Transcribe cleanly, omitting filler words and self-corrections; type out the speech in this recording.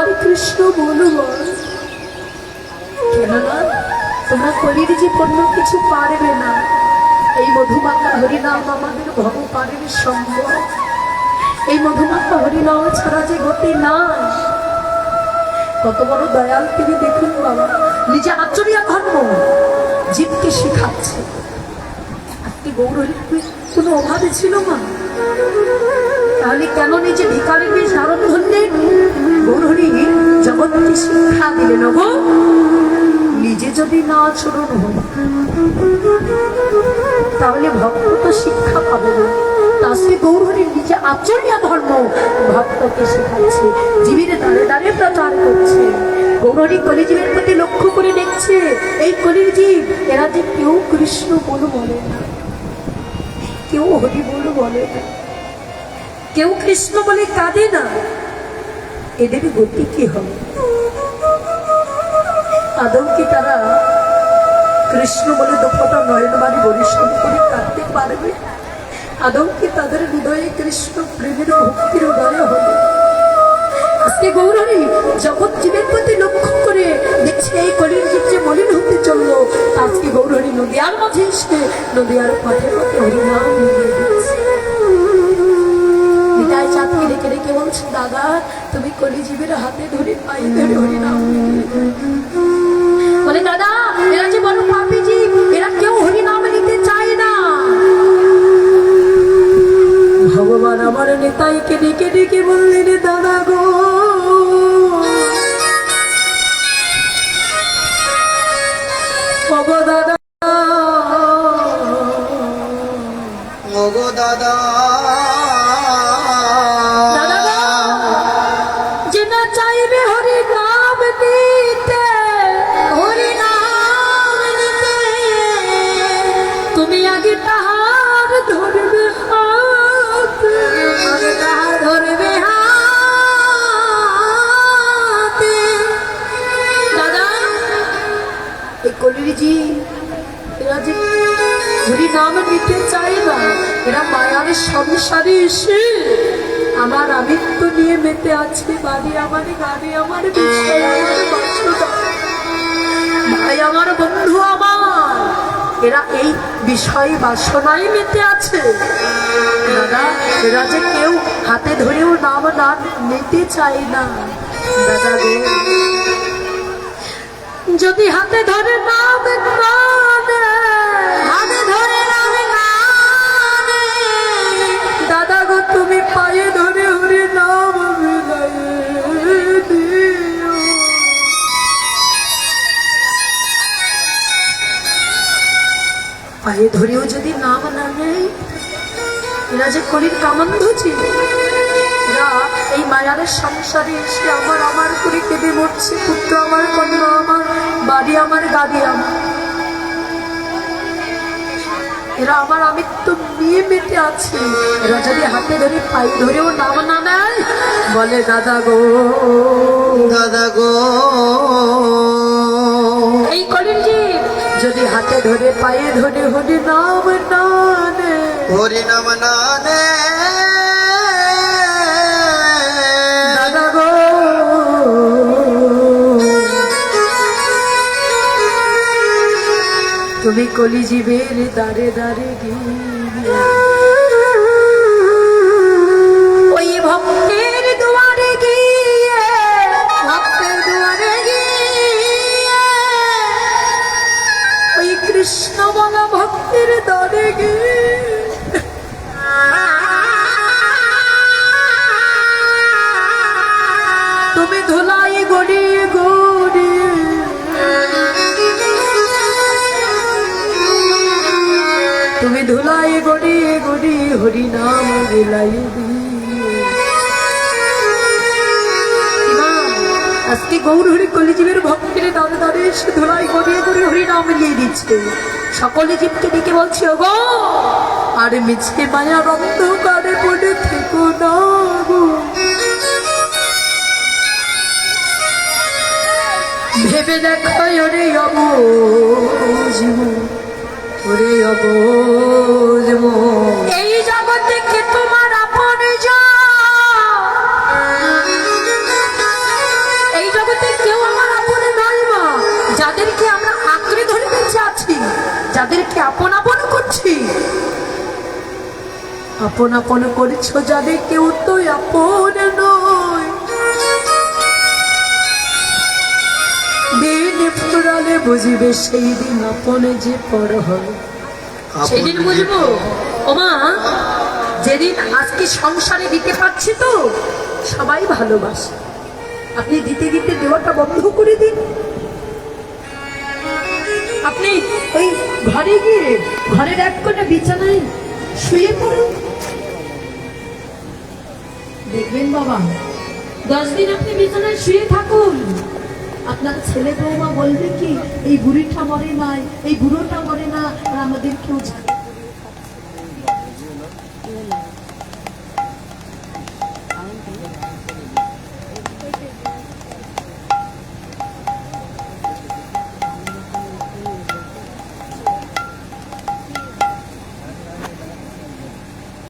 হরে কৃষ্ণ বলো বল। কেননা তোমরা কলির যে পণ্য কিছু পারবে না। এই মধুমাখা হরিনাম আমাদের ভগবানের সম্ভব। এই মধুমাখা হরিনাম ছাড়া যে গতি নাই। কত বড় দয়াল তিনি দেখুন বাবা, নিজে আচরিয়া ধর্ম জীবকে শিখাচ্ছে। আজকে গৌরহরির কোনো অভাবে ছিল মা? তাহলে কেন নিজে ভিখারির বেশ ধারণ ধরলেন? গৌরহরি জগৎকে শিক্ষা দিলেন, গো নিজে যদি না আচরণ হয় তাহলে ভক্ত তো শিক্ষা পাবে না। আজকে গৌরহরির নিজে আচরণীয় ধর্ম ভক্তকে শেখাচ্ছে, জীবের দ্বারে দ্বারে প্রচার করছে। গৌরহরি কলিজীবের প্রতি লক্ষ্য করে দেখছে, এই কলির জীব এরা যে কেউ কৃষ্ণ বলে বলে না, কেউ হরি বলে বলে না, কেউ কৃষ্ণ বলে কাঁদে না। এদের গতি কি হবে? আদৌ কি তারা কৃষ্ণ বলে দক্ষতা নয়নবাড়ি পরিশ্রম করে কাঁদতে পারবে? আদৌ কি তাদের হৃদয়ে কৃষ্ণ প্রেমের ভক্তির উদয় হবে? আজকে গৌরহরি জগৎ জীবের প্রতি লক্ষ্য করে দেখছে এই কলির জীব যে মলিন হতে চললো। আজকে গৌরহরি নদিয়ার মাঝে এসে নদিয়ার পথে পথে হরিনাম নিয়ে দিচ্ছে। নিতাই চাঁদকে ডেকে ডেকে বলছে, দাদা তুমি কলিজীবের হাতে ধরে পায়ে ধরে হরিনাম বলে, দাদা এরা যে বড় পাপী জীব, এরা কেউ হরিনাম নিতে চায় না। ভগবান আমার নেতাইকে ডেকে ডেকে বললেন, দাদা গো ওগো দাদা, ওগো দাদা, যে না চাইবে হরি নাম দিতে, হরি নাম দিতে, তুমি আগে তাহার ধরবে হাত, আগে তাহার ধরবে হাতে। দাদা এই কলিজি এরা যে হরি নাম নিতে চাই না, এরা মায়ার সংসারে এসে আমার আমিত্ব নিয়ে মেতে আছে। বাড়ি আমার, গাড়ি আমার, বিষয় আমার, বাসনা ভাই আমার, বন্ধু আমার, এরা এই বিষয় বাসনায় মেতে আছে। দাদা এরা যে কেউ হাতে ধরেও নাম না নিতে চায় না। দাদা গো যদি হাতে ধরে নাম না নেয়, হাতে ধরে নাম না নেয়, দাদা গো তুমি পায়ে ধরে হরি নাম মিলাইয়ে দিও। পায়ে ধরেও যদি নাম না নেয়, এরা যে কলির কামান্ধ ছিল, এরা এই মায়ারের সংসারে এসে আমার আমার করে কেঁদে মরছে। পুত্র আমার, কন্যা আমার, বাড়ি আমার, গাড়ি আমার, এরা আমার আমিত্ব নিয়ে মেতে আছে। এরা যদি হাতে ধরে পায়ে ধরেও নাম না নেয়, বলে দাদা গো, দাদা গো, এই কলির জীব যদি হাতে ধরে পায়ে ধরে হরি নাম না নেয়, হরি নাম না নে, দাদা গো তুমি কলিজীবের দ্বারে দ্বারে গিয়ে ওই ভক্তের দুয়ারে গিয়ে, ভক্তের দুয়ারে গিয়ে, ওই কৃষ্ণ বলা ভক্তের দ্বারে গিয়ে তুমি ধুলাই গড়িয়ে গড়িয়ে, তুমি ধুলাই গড়িয়ে গড়িয়ে হরি নাম গেলাই দিয়ে। আজকে গৌরহরি কলিজীবের ভক্তের দাঁড়ে দাঁড়ে এসে ধুলাই গড়িয়ে গড়িয়ে হরি নাম মিলিয়ে দিচ্ছে। সকলে জীবকে ডেকে বলছে, ওগো আর মিছে মায়ার অন্ধকারে পড়ে থেকো না গো, ভেবে দেখো ওরে অবুঝ, ওরে অবুঝ, এই জগৎ থেকে তোমার আপন যাদেরকে আপন আপন করছি, আপন আপন করছো যাদের কেউ তো আপন নয়। দিন ফুরালে বুঝিবে সেই দিন আপনে যে পর হয়। সেদিন বুঝবো ওমা যেদিন আজকে সংসারে দিতে পারছি তো সবাই ভালোবাসে। আপনি দিতে দিতে দেওয়াটা বন্ধ করে দিন। আপনি ওই ঘরে গিয়ে ঘরের এক কোণে বিছানায় শুয়ে পড়ুন, দেখবেন বাবা 10 দিন আপনি বিছানায় শুয়ে থাকুন, আপনার ছেলে বৌমা বলবে কি এই বুড়িটা মরে নাই, এই বুড়োটা মরে না, আর আমাদের কেউ জানে